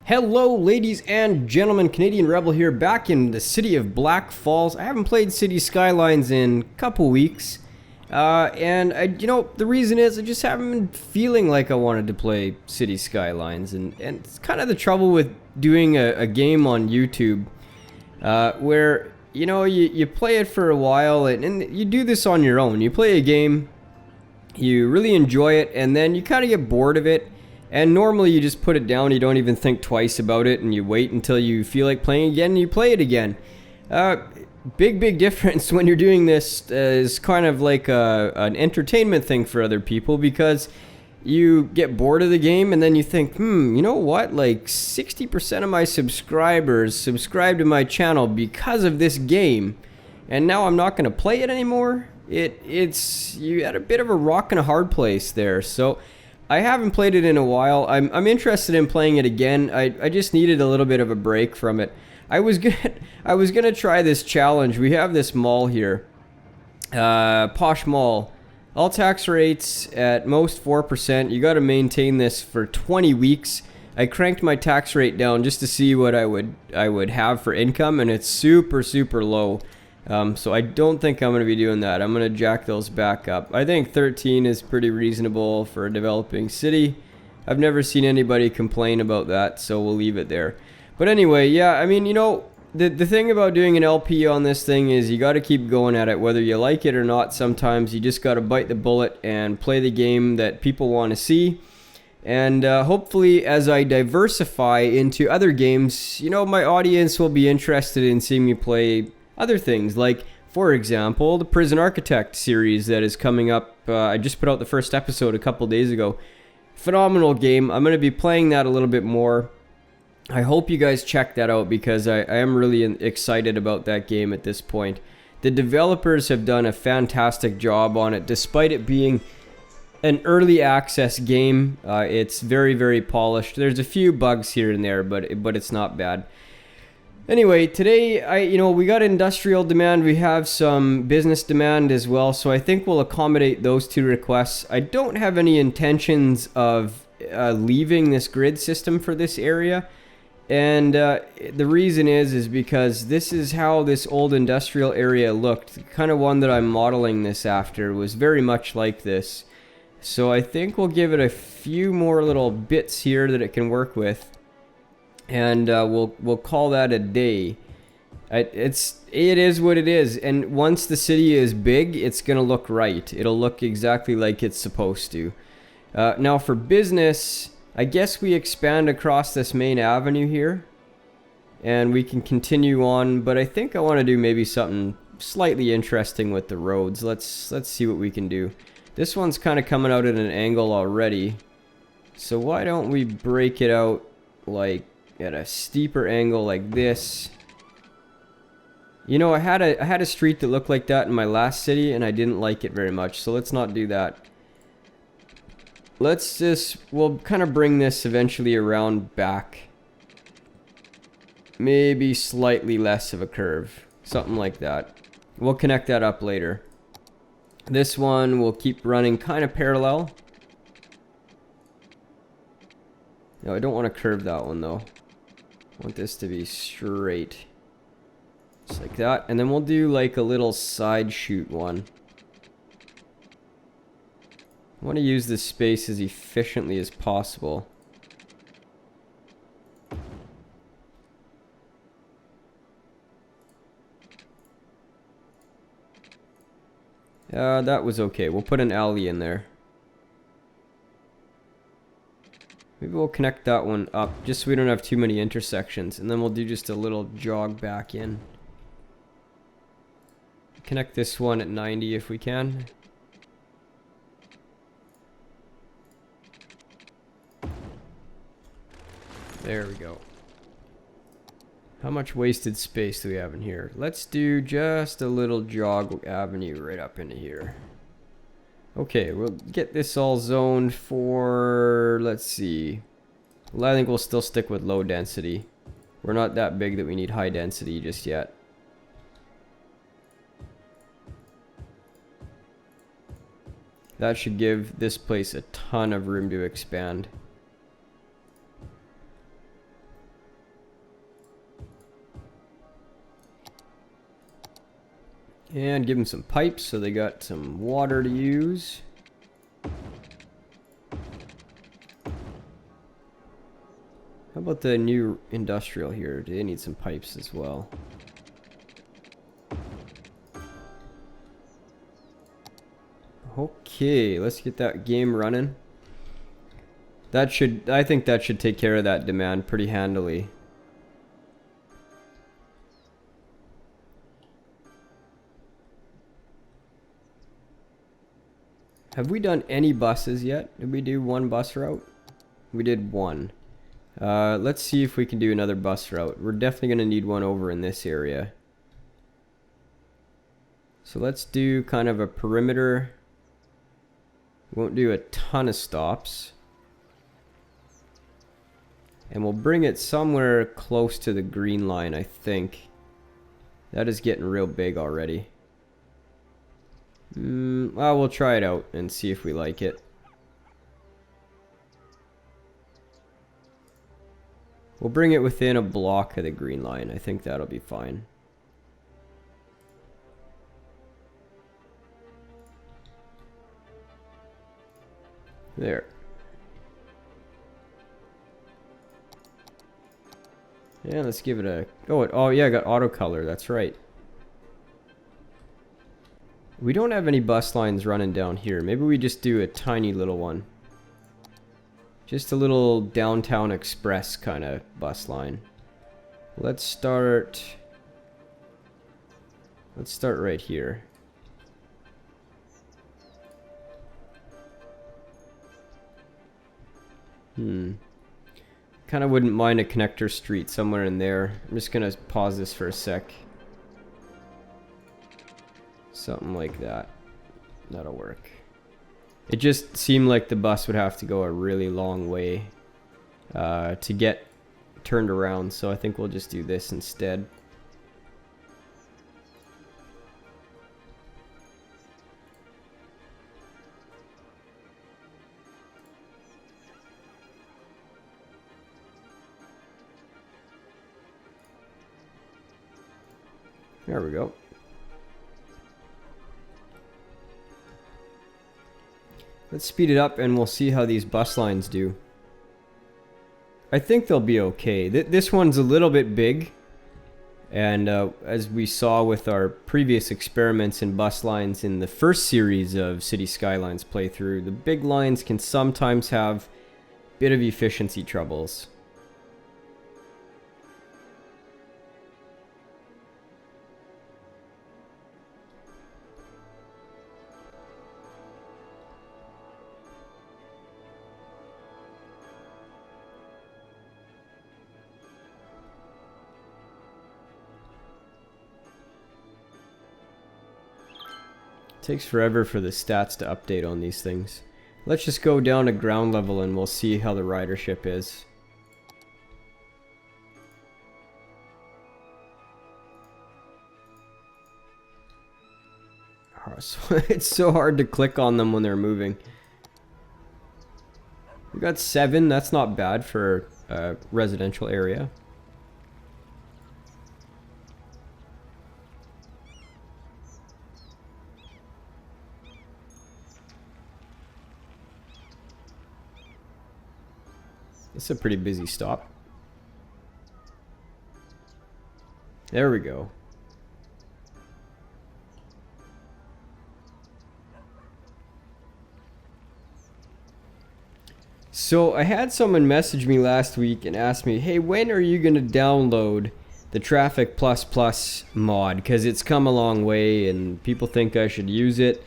Hello ladies and gentlemen, Canadian Rebel here, back in the city of Black Falls. I haven't played City Skylines in a couple weeks, the reason is I just haven't been feeling like I wanted to play City Skylines, and it's kind of the trouble with doing a game on YouTube, where, you play it for a while, and you do this on your own. You play a game, you really enjoy it, and then you kind of get bored of it. And normally you just put it down, you don't even think twice about it, and you wait until you feel like playing again, and you play it again. Big difference when you're doing this is kind of like an entertainment thing for other people, because you get bored of the game, and then you think, you know what, like 60% of my subscribers subscribe to my channel because of this game, and now I'm not going to play it anymore? It's you at a bit of a rock and a hard place there, so I haven't played it in a while. I'm interested in playing it again. I just needed a little bit of a break from it. I was gonna try this challenge. We have this mall here, Posh Mall. All tax rates at most 4%. You got to maintain this for 20 weeks. I cranked my tax rate down just to see what I would have for income, and it's super low. So I don't think I'm going to be doing that. I'm going to jack those back up. I think 13 is pretty reasonable for a developing city. I've never seen anybody complain about that, so we'll leave it there. But anyway, yeah, I mean, the thing about doing an LP on this thing is you got to keep going at it, whether you like it or not. Sometimes you just got to bite the bullet and play the game that people want to see. And hopefully, as I diversify into other games, my audience will be interested in seeing me play other things, like, for example, the Prison Architect series that is coming up. I just put out the first episode a couple days ago. Phenomenal game. I'm going to be playing that a little bit more. I hope you guys check that out, because I am really excited about that game at this point. The developers have done a fantastic job on it, despite it being an early access game. It's very polished. There's a few bugs here and there, but it's not bad. Anyway, today, we got industrial demand, we have some business demand as well, so I think we'll accommodate those two requests. I don't have any intentions of leaving this grid system for this area, and the reason is because this is how this old industrial area looked. The kind of one that I'm modeling this after was very much like this. So I think we'll give it a few more little bits here that it can work with. And we'll call that a day. It is what it is, and once the city is big, it's gonna look right. It'll look exactly like it's supposed to. Now for business, I guess we expand across this main avenue here, and we can continue on. But I think I want to do maybe something slightly interesting with the roads. Let's see what we can do. This one's kind of coming out at an angle already, so why don't we break it out like at a steeper angle like this. I had a street that looked like that in my last city, and I didn't like it very much, so let's not do that. We'll kind of bring this eventually around back. Maybe slightly less of a curve, something like that. We'll connect that up later. This one will keep running kind of parallel. No, I don't want to curve that one though. I want this to be straight. Just like that. And then we'll do like a little side shoot one. I want to use this space as efficiently as possible. That was okay. We'll put an alley in there. Maybe we'll connect that one up, just so we don't have too many intersections. And then we'll do just a little jog back in. Connect this one at 90 if we can. There we go. How much wasted space do we have in here? Let's do just a little jog avenue right up into here. Okay, we'll get this all zoned for, let's see. Well, I think we'll still stick with low density. We're not that big that we need high density just yet. That should give this place a ton of room to expand. And give them some pipes so they got some water to use. How about the new industrial here? Do they need some pipes as well? Okay, let's get that game running. That should, I think that should take care of that demand pretty handily. Have we done any buses yet? Did we do one bus route? We did one. Let's see if we can do another bus route. We're definitely going to need one over in this area. So let's do kind of a perimeter. Won't do a ton of stops. And we'll bring it somewhere close to the green line, I think. That is getting real big already. Well, we'll try it out and see if we like it. We'll bring it within a block of the green line. I think that'll be fine. There. Yeah, let's give it a... Oh yeah, I got auto color. That's right. We don't have any bus lines running down here. Maybe we just do a tiny little one. Just a little downtown express kind of bus line. Let's start right here. Kind of wouldn't mind a connector street somewhere in there. I'm just gonna pause this for a sec. Something like that. That'll work. It just seemed like the bus would have to go a really long way to get turned around, so I think we'll just do this instead. There we go. Let's speed it up and we'll see how these bus lines do. I think they'll be okay. This one's a little bit big. And as we saw with our previous experiments in bus lines in the first series of City Skylines playthrough, the big lines can sometimes have a bit of efficiency troubles. Takes forever for the stats to update on these things. Let's just go down to ground level and we'll see how the ridership is. It's so hard to click on them when they're moving. We got 7, that's not bad for a residential area. It's a pretty busy stop. There we go. So I had someone message me last week and ask me, hey, when are you going to download the Traffic++ mod? Because it's come a long way and people think I should use it.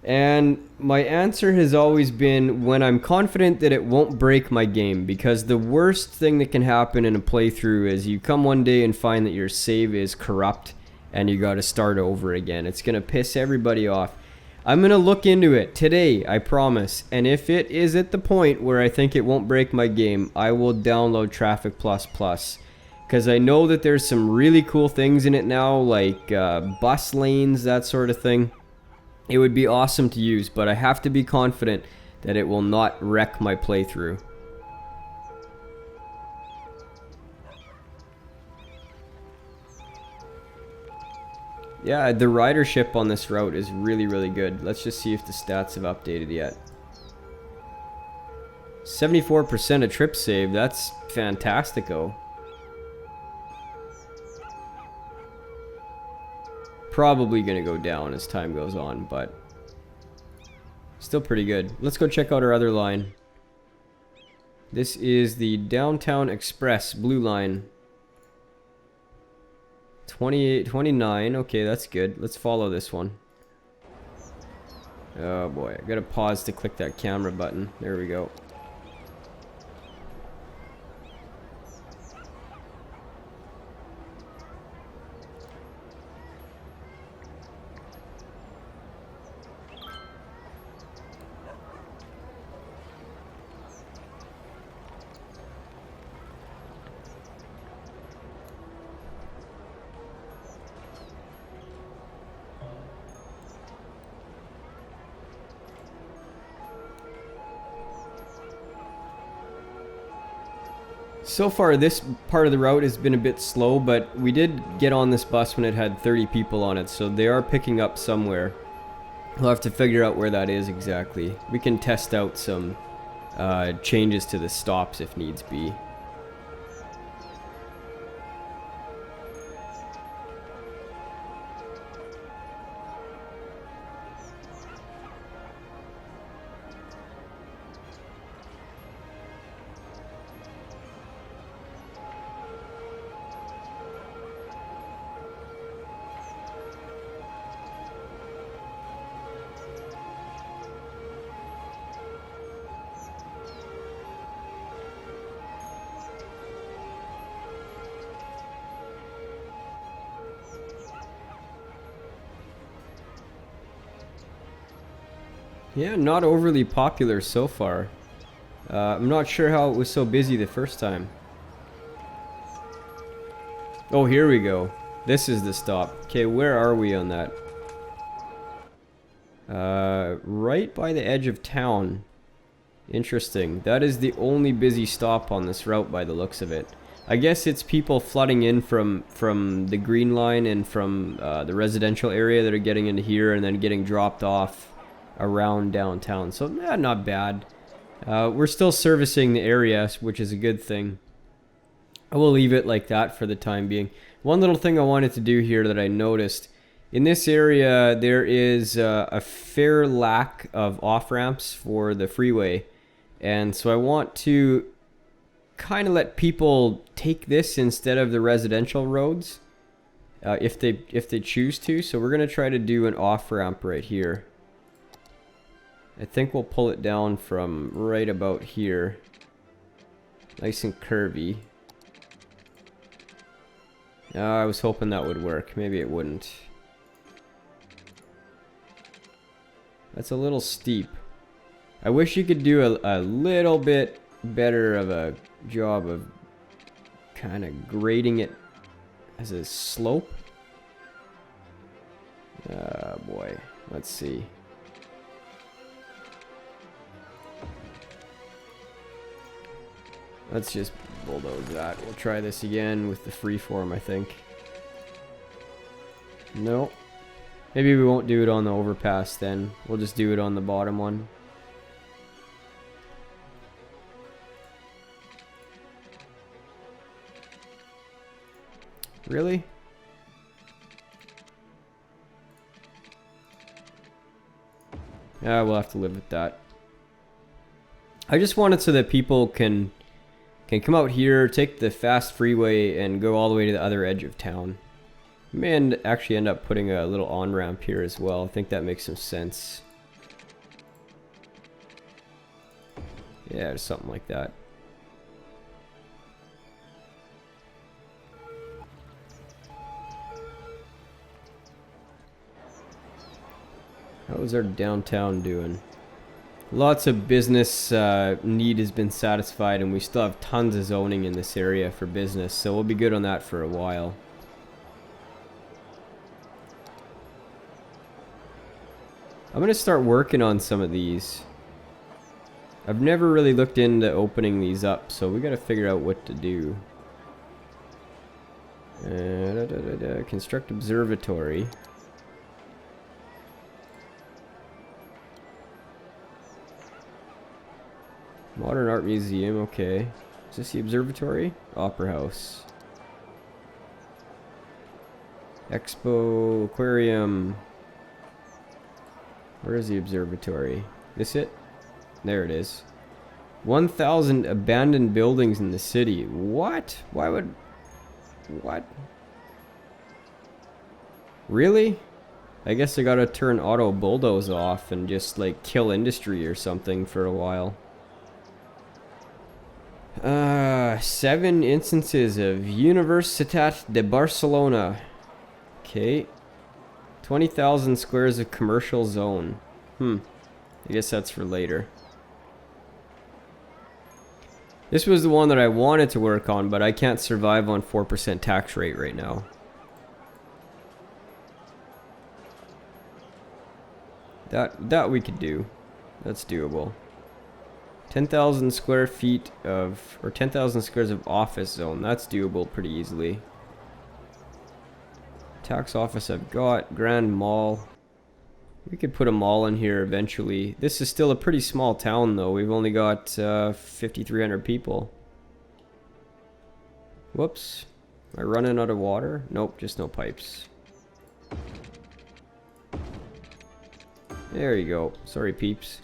And my answer has always been when I'm confident that it won't break my game, because the worst thing that can happen in a playthrough is you come one day and find that your save is corrupt and you gotta start over again. It's gonna piss everybody off. I'm gonna look into it today, I promise, and if it is at the point where I think it won't break my game, I will download Traffic++. Because I know that there's some really cool things in it now, like bus lanes, that sort of thing. It would be awesome to use, but I have to be confident that it will not wreck my playthrough. Yeah, the ridership on this route is really, really good. Let's just see if the stats have updated yet. 74% of trip save, that's fantastico. Probably gonna go down as time goes on, but still pretty good. Let's go check out our other line. This is the Downtown Express Blue Line. 28, 29, okay, that's good. Let's follow this one. Oh boy, I gotta pause to click that camera button. There we go. So far, this part of the route has been a bit slow, but we did get on this bus when it had 30 people on it, so they are picking up somewhere. We'll have to figure out where that is exactly. We can test out some changes to the stops if needs be. Yeah, not overly popular so far. I'm not sure how it was so busy the first time. Oh, here we go. This is the stop. Okay, where are we on that? Right by the edge of town. Interesting. That is the only busy stop on this route by the looks of it. I guess it's people flooding in from the green line and from the residential area that are getting into here and then getting dropped off around downtown. So not bad. We're still servicing the area, which is a good thing. I will leave it like that for the time being. One little thing I wanted to do here that I noticed, in this area there is a fair lack of off-ramps for the freeway, and so I want to kind of let people take this instead of the residential roads if they choose to. So we're gonna try to do an off-ramp right here. I think we'll pull it down from right about here. Nice and curvy. I was hoping that would work. Maybe it wouldn't. That's a little steep. I wish you could do a little bit better of a job of kind of grading it as a slope. Boy. Let's see. Let's just bulldoze that. We'll try this again with the freeform, I think. No. Maybe we won't do it on the overpass then. We'll just do it on the bottom one. Really? Yeah, we'll have to live with that. I just want it so that people can come out here, take the fast freeway, and go all the way to the other edge of town. We may actually end up putting a little on-ramp here as well. I think that makes some sense. Yeah, or something like that. How's our downtown doing? Lots of business need has been satisfied, and we still have tons of zoning in this area for business, so we'll be good on that for a while. I'm going to start working on some of these. I've never really looked into opening these up, so we got to figure out what to do. Construct observatory. Modern Art Museum, okay. Is this the observatory? Opera House. Expo Aquarium. Where is the observatory? This it? There it is. 1,000 abandoned buildings in the city. What? Why would... What? Really? I guess I gotta turn auto bulldoze off and just like kill industry or something for a while. 7 instances of Universitat de Barcelona. Okay. 20,000 squares of commercial zone. I guess that's for later. This was the one that I wanted to work on, but I can't survive on 4% tax rate right now. That we could do. That's doable. 10,000 square feet of, or 10,000 squares of office zone. That's doable pretty easily. Tax office I've got. Grand Mall. We could put a mall in here eventually. This is still a pretty small town though. We've only got 5,300 people. Whoops. Am I running out of water? Nope, just no pipes. There you go. Sorry, peeps.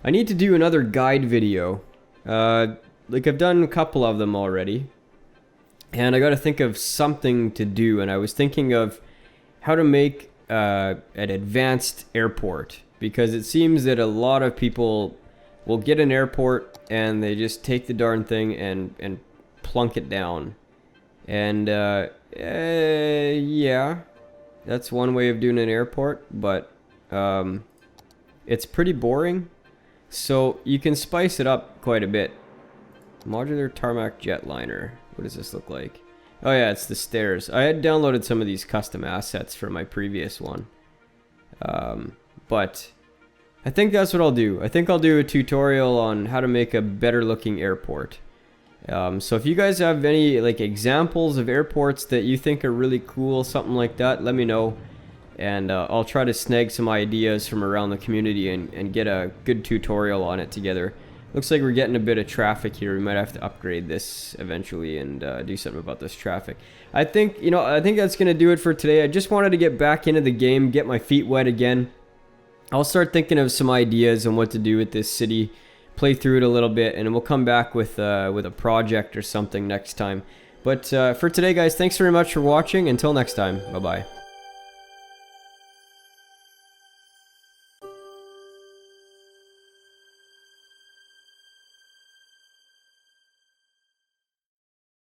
I need to do another guide video. Like I've done a couple of them already. And I gotta think of something to do. And I was thinking of how to make an advanced airport. Because it seems that a lot of people will get an airport and they just take the darn thing and plunk it down. And yeah. That's one way of doing an airport, but it's pretty boring. So you can spice it up quite a bit. Modular tarmac jetliner. What does this look like? Oh yeah, it's the stairs. I had downloaded some of these custom assets from my previous one. But I think that's what I'll do. I think I'll do a tutorial on how to make a better looking airport. So if you guys have any like examples of airports that you think are really cool, something like that, let me know. And I'll try to snag some ideas from around the community and get a good tutorial on it together. Looks like we're getting a bit of traffic here. We might have to upgrade this eventually and do something about this traffic. I think, you know, I think that's going to do it for today. I just wanted to get back into the game, get my feet wet again. I'll start thinking of some ideas on what to do with this city. Play through it a little bit, and we'll come back with a project or something next time. But for today, guys, thanks very much for watching. Until next time, bye-bye.